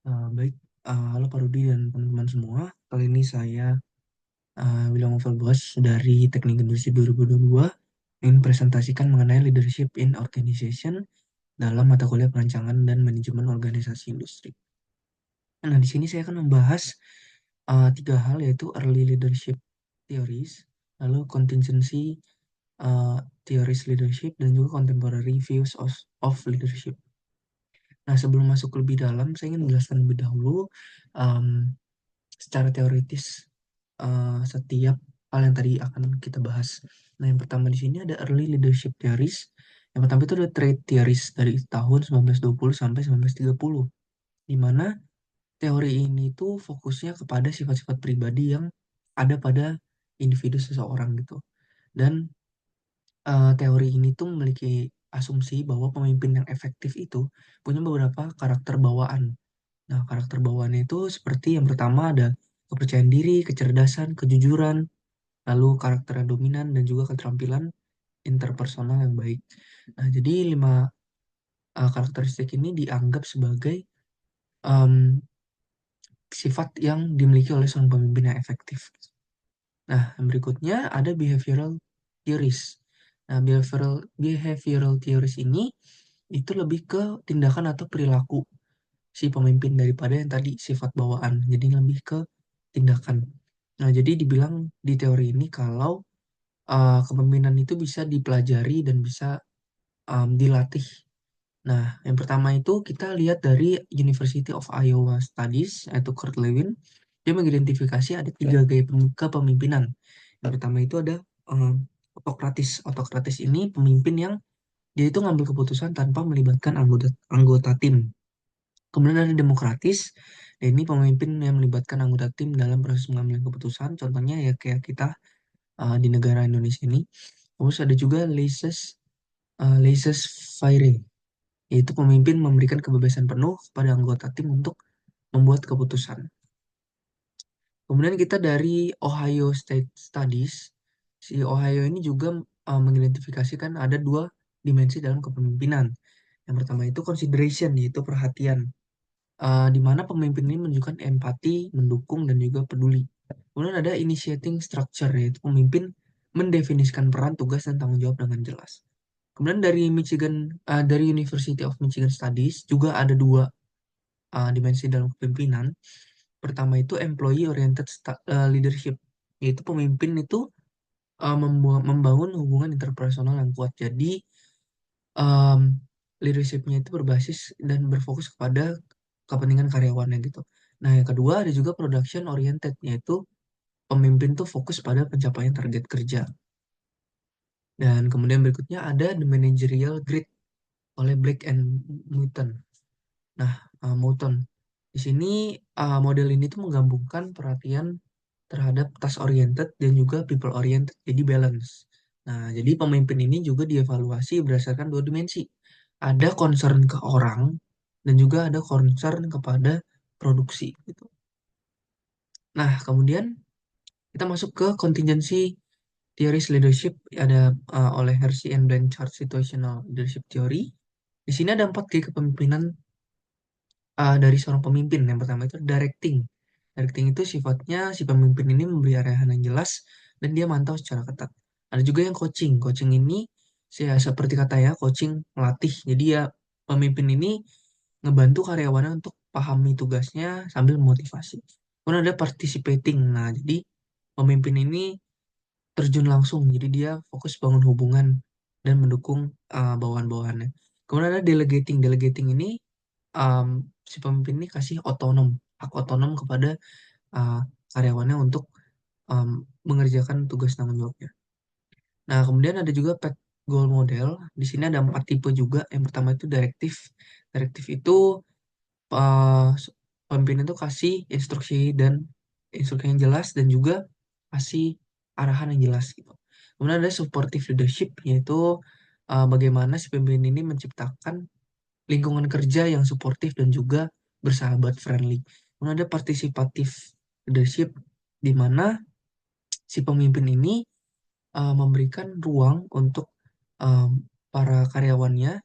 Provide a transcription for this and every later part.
Baik, halo Pak Rudi dan teman-teman semua. Kali ini saya William Oval Bos dari Teknik Industri 2022 ingin presentasikan mengenai leadership in organization dalam mata kuliah perancangan dan manajemen organisasi industri. Nah, di sini saya akan membahas tiga hal, yaitu early leadership theories, lalu contingency theories leadership, dan juga contemporary views of leadership. Nah, sebelum masuk lebih dalam, saya ingin menjelaskan lebih dahulu um, secara teoritis setiap hal yang tadi akan kita bahas. Nah, yang pertama di sini ada early leadership theories. Yang pertama itu ada trade theories dari tahun 1920 sampai 1930, di mana teori ini tuh fokusnya kepada sifat-sifat pribadi yang ada pada individu seseorang gitu. Dan teori ini tuh memiliki asumsi bahwa pemimpin yang efektif itu punya beberapa karakter bawaan. Nah, karakter bawaannya itu seperti yang pertama ada kepercayaan diri, kecerdasan, kejujuran, lalu karakter yang dominan, dan juga keterampilan interpersonal yang baik. Nah, jadi lima karakteristik ini dianggap sebagai em, sifat yang dimiliki oleh seorang pemimpin yang efektif. Nah, yang berikutnya ada behavioral theories. Nah, behavioral theories ini itu lebih ke tindakan atau perilaku si pemimpin daripada yang tadi sifat bawaan. Jadi lebih ke tindakan. Nah, jadi dibilang di teori ini kalau kepemimpinan itu bisa dipelajari dan bisa dilatih. Nah, yang pertama itu kita lihat dari University of Iowa Studies, yaitu Kurt Lewin. Dia mengidentifikasi ada tiga gaya kepemimpinan. Yang pertama itu ada um, autokratis. Autokratis ini pemimpin yang dia itu ngambil keputusan tanpa melibatkan anggota anggota tim. Kemudian ada demokratis. Nah, ini pemimpin yang melibatkan anggota tim dalam proses pengambilan keputusan. Contohnya ya kayak kita di negara Indonesia ini. Terus ada juga laissez-faire, yaitu pemimpin memberikan kebebasan penuh kepada anggota tim untuk membuat keputusan. Kemudian kita dari Ohio State Studies. Si Ohio ini juga mengidentifikasikan ada dua dimensi dalam kepemimpinan. Yang pertama itu consideration, yaitu perhatian, di mana pemimpin ini menunjukkan empati, mendukung, dan juga peduli. Kemudian ada initiating structure, yaitu pemimpin mendefinisikan peran, tugas, dan tanggung jawab dengan jelas. Kemudian dari University of Michigan Studies juga ada dua dimensi dalam kepemimpinan. Pertama itu employee oriented leadership, yaitu pemimpin itu membangun hubungan interpersonal yang kuat. Jadi um, leadershipnya itu berbasis dan berfokus kepada kepentingan karyawannya gitu. Nah, yang kedua ada juga production oriented, yaitu pemimpin tuh fokus pada pencapaian target kerja. Dan kemudian berikutnya ada the managerial grit oleh Black and Mouton. Nah, Mouton. Di sini model ini tuh menggabungkan perhatian terhadap task oriented dan juga people oriented, jadi balance. Nah, jadi pemimpin ini juga dievaluasi berdasarkan dua dimensi. Ada concern ke orang dan juga ada concern kepada produksi gitu. Nah, kemudian kita masuk ke contingency theories leadership, ada oleh Hersey and Blanchard situational leadership theory. Di sini ada empat gaya kepemimpinan dari seorang pemimpin. Yang pertama itu directing. Directing itu sifatnya si pemimpin ini memberi arahan yang jelas dan dia mantau secara ketat. Ada juga yang coaching. Coaching ini seperti katanya coaching melatih. Jadi ya pemimpin ini ngebantu karyawannya untuk pahami tugasnya sambil memotivasi. Kemudian ada participating. Nah, jadi pemimpin ini terjun langsung. Jadi dia fokus bangun hubungan dan mendukung bawahan-bawahannya. Kemudian ada delegating. Delegating ini um, si pemimpin ini kasih hak otonom kepada uh, karyawannya untuk um, mengerjakan tugas tanggung jawabnya. Nah, kemudian ada juga pet goal model. Di sini ada empat tipe juga. Yang pertama itu direktif. Direktif itu uh, pemimpin itu kasih instruksi yang jelas dan juga kasih arahan yang jelas gitu. Kemudian ada supportive leadership, yaitu bagaimana si pemimpin ini menciptakan lingkungan kerja yang suportif dan juga bersahabat friendly. Kemudian ada partisipatif leadership, di mana si pemimpin ini memberikan ruang untuk para karyawannya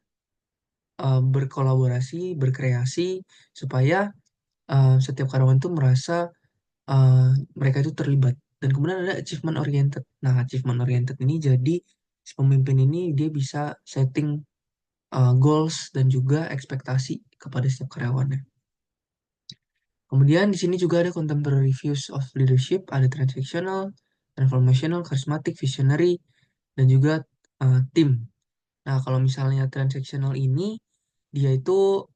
berkolaborasi, berkreasi supaya setiap karyawan itu merasa uh, mereka itu terlibat. Dan kemudian ada achievement oriented. Nah, achievement oriented ini jadi si pemimpin ini dia bisa setting goals dan juga ekspektasi kepada setiap karyawannya. Kemudian di sini juga ada contemporary views of leadership, ada transactional, transformational, charismatic, visionary, dan juga team. Nah, kalau misalnya transactional ini, dia itu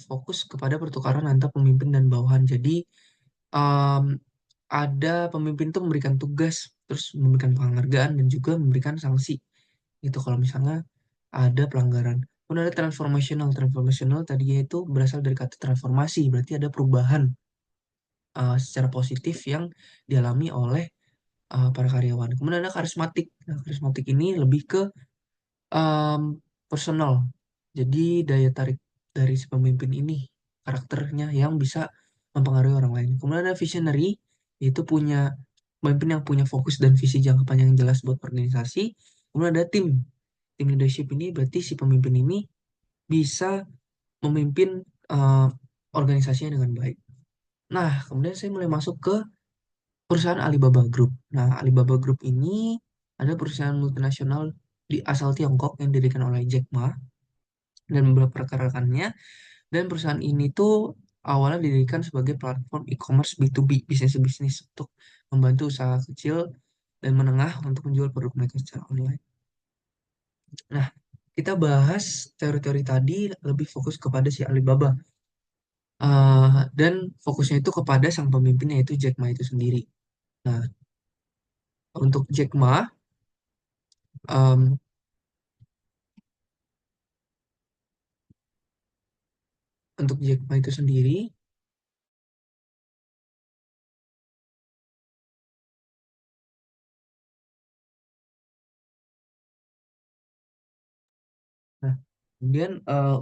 fokus kepada pertukaran antar pemimpin dan bawahan. Jadi, um, ada pemimpin tuh memberikan tugas, terus memberikan penghargaan, dan juga memberikan sanksi. Itu kalau misalnya ada pelanggaran. Kemudian ada transformational. Transformational tadinya itu berasal dari kata transformasi, berarti ada perubahan secara positif yang dialami oleh para karyawan. Kemudian ada karismatik. Nah, karismatik ini lebih ke um, personal. Jadi daya tarik dari si pemimpin ini, karakternya yang bisa mempengaruhi orang lain. Kemudian ada visionary, yaitu punya pemimpin yang punya fokus dan visi jangka panjang yang jelas buat organisasi. Kemudian ada tim. Tim leadership ini berarti si pemimpin ini bisa memimpin uh, organisasinya dengan baik. Nah, kemudian saya mulai masuk ke perusahaan Alibaba Group. Nah, Alibaba Group ini ada perusahaan multinasional di asal Tiongkok yang didirikan oleh Jack Ma dan beberapa rekan-rekannya. Dan perusahaan ini tuh awalnya didirikan sebagai platform e-commerce B2B, bisnis to bisnis untuk membantu usaha kecil dan menengah untuk menjual produk mereka secara online. Nah, kita bahas teori-teori tadi lebih fokus kepada si Alibaba. Dan fokusnya itu kepada sang pemimpinnya yaitu Jack Ma itu sendiri. Nah, untuk Jack Ma, em, untuk Jack Ma itu sendiri, nah, kemudian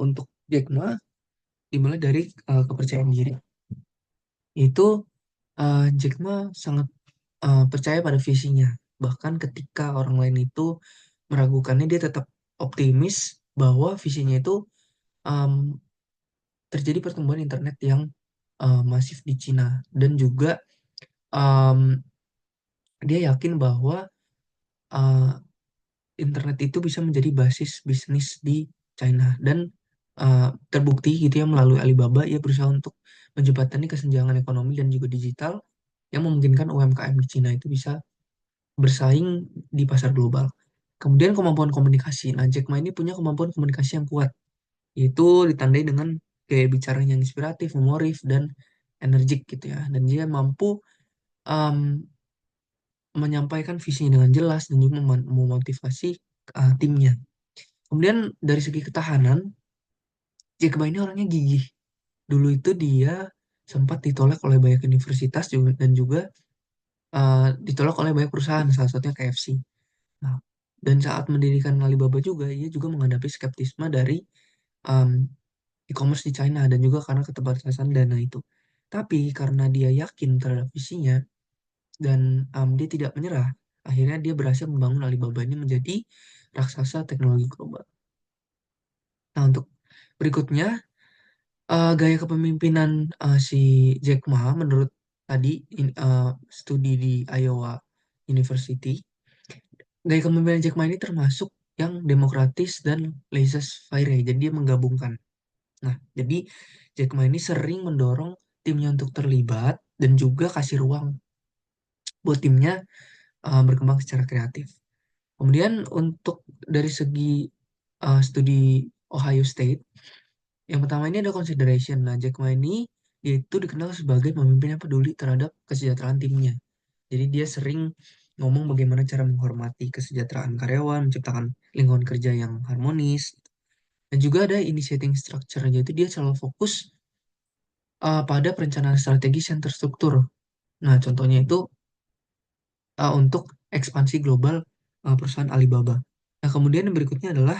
untuk Jack Ma dimulai dari kepercayaan diri. Itu Jack Ma sangat percaya pada visinya. Bahkan ketika orang lain itu meragukannya, dia tetap optimis bahwa visinya itu em, terjadi pertumbuhan internet yang masif di Cina. Dan juga em, dia yakin bahwa eh, internet itu bisa menjadi basis bisnis di China. Dan terbukti gitu ya melalui Alibaba, ia berusaha untuk menjembatani kesenjangan ekonomi dan juga digital yang memungkinkan UMKM di Cina itu bisa bersaing di pasar global. Kemudian kemampuan komunikasi. Nah, Jack Ma ini punya kemampuan komunikasi yang kuat, yaitu ditandai dengan gaya bicara yang inspiratif, humoris, dan energik gitu ya. Dan dia mampu um, menyampaikan visinya dengan jelas dan juga memotivasi timnya. Kemudian dari segi ketahanan, Jack Ma ini orangnya gigih. Dulu itu dia sempat ditolak oleh banyak universitas juga dan juga ditolak oleh banyak perusahaan, salah satunya KFC. Nah, dan saat mendirikan Alibaba juga, ia juga menghadapi skeptisme dari um, e-commerce di China dan juga karena keterbatasan dana itu. Tapi karena dia yakin terhadap visinya dan dia tidak menyerah, akhirnya dia berhasil membangun Alibaba ini menjadi raksasa teknologi global. Nah, untuk berikutnya, gaya kepemimpinan si Jack Ma menurut tadi studi di Iowa University, gaya kepemimpinan Jack Ma ini termasuk yang demokratis dan laissez-faire. Jadi dia menggabungkan. Nah, jadi Jack Ma ini sering mendorong timnya untuk terlibat dan juga kasih ruang buat timnya berkembang secara kreatif. Kemudian untuk dari segi studi Ohio State, yang pertama ini ada consideration. Nah, Jack Ma ini dia itu dikenal sebagai pemimpin yang peduli terhadap kesejahteraan timnya. Jadi dia sering ngomong bagaimana cara menghormati kesejahteraan karyawan, menciptakan lingkungan kerja yang harmonis. Dan juga ada initiating structure, yaitu dia selalu fokus pada perencanaan strategis yang terstruktur. Nah, contohnya itu untuk ekspansi global perusahaan Alibaba. Nah, kemudian yang berikutnya adalah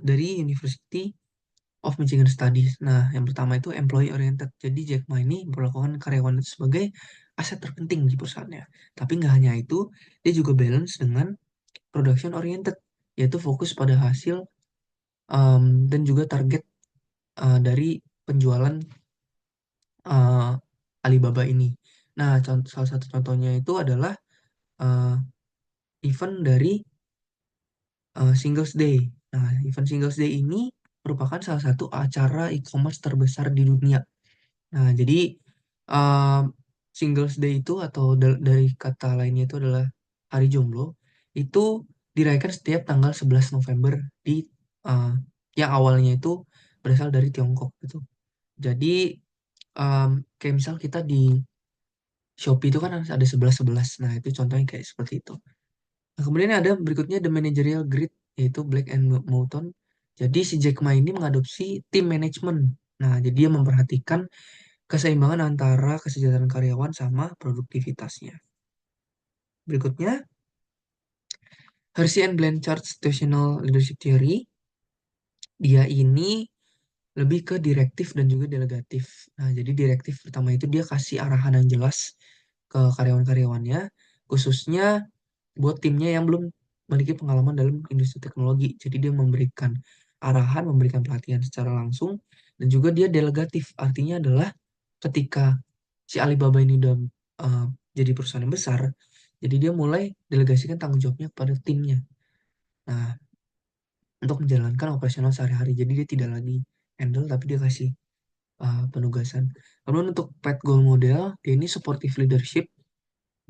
dari University of Michigan Studies. Nah, yang pertama itu employee oriented. Jadi Jack Ma ini memperlakukan karyawan itu sebagai aset terpenting di perusahaannya. Tapi nggak hanya itu, dia juga balance dengan production oriented, yaitu fokus pada hasil dan juga target dari penjualan eh, Alibaba ini. Nah, salah satu contohnya itu adalah eh, event dari Singles Day. Nah, event Singles Day ini merupakan salah satu acara e-commerce terbesar di dunia. Nah, jadi um, Singles Day itu atau dari kata lainnya itu adalah Hari Jomblo, itu dirayakan setiap tanggal 11 November di uh, yang awalnya itu berasal dari Tiongkok gitu. Jadi kayak misal kita di Shopee itu kan ada 11-11. Nah, itu contohnya kayak seperti itu. Nah, kemudian ada berikutnya The Managerial Grid, yaitu Black and Mouton. Jadi si Jack Ma ini mengadopsi tim manajemen. Nah, jadi dia memperhatikan keseimbangan antara kesejahteraan karyawan sama produktivitasnya. Berikutnya, Hersey and Blanchard Situational Leadership Theory. Dia ini lebih ke direktif dan juga delegatif. Nah, jadi direktif pertama itu dia kasih arahan yang jelas ke karyawan-karyawannya, khususnya buat timnya yang belum memiliki pengalaman dalam industri teknologi. Jadi dia memberikan arahan, memberikan pelatihan secara langsung, dan juga dia delegatif. Artinya adalah ketika si Alibaba ini udah uh, jadi perusahaan yang besar, jadi dia mulai delegasikan tanggung jawabnya kepada timnya. Nah, untuk menjalankan operasional sehari-hari. Jadi dia tidak lagi handle, tapi dia kasih penugasan. Kemudian untuk Pat Goal Model, dia ini supportive leadership,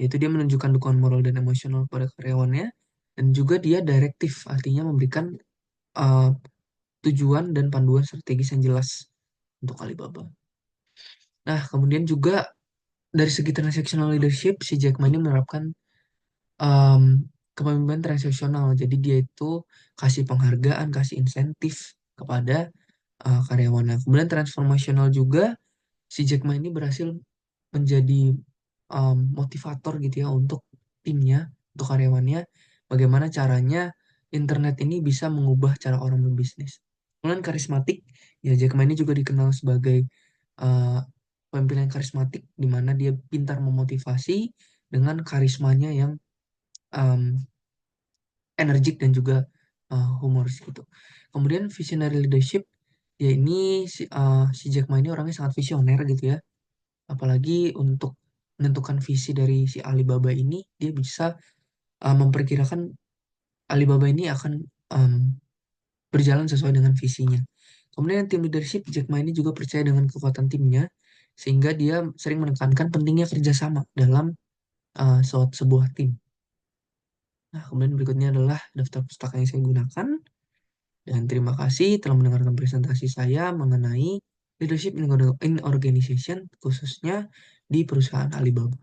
yaitu dia menunjukkan dukungan moral dan emosional kepada karyawannya, dan juga dia direktif, artinya memberikan uh, tujuan dan panduan strategis yang jelas untuk Alibaba. Nah, kemudian juga dari segi transactional leadership, si Jack Ma ini menerapkan um, kepemimpinan transaksional. Jadi dia itu kasih penghargaan, kasih insentif kepada karyawannya. Kemudian transformational juga, si Jack Ma ini berhasil menjadi motivator gitu ya untuk timnya, untuk karyawannya, bagaimana caranya internet ini bisa mengubah cara orang berbisnis. Kemudian karismatik, ya Jack Ma ini juga dikenal sebagai uh, pemimpin yang karismatik, di mana dia pintar memotivasi dengan karismanya yang um, energik dan juga humoris gitu. Kemudian visionary leadership, ya ini si Jack Ma ini orangnya sangat visioner gitu ya. Apalagi untuk menentukan visi dari si Alibaba ini, dia bisa memperkirakan Alibaba ini akan um, berjalan sesuai dengan visinya. Kemudian tim leadership, Jack Ma ini juga percaya dengan kekuatan timnya, sehingga dia sering menekankan pentingnya kerjasama dalam sebuah tim. Nah, kemudian berikutnya adalah daftar pustaka yang saya gunakan. Dan terima kasih telah mendengarkan presentasi saya mengenai leadership in organization, khususnya di perusahaan Alibaba.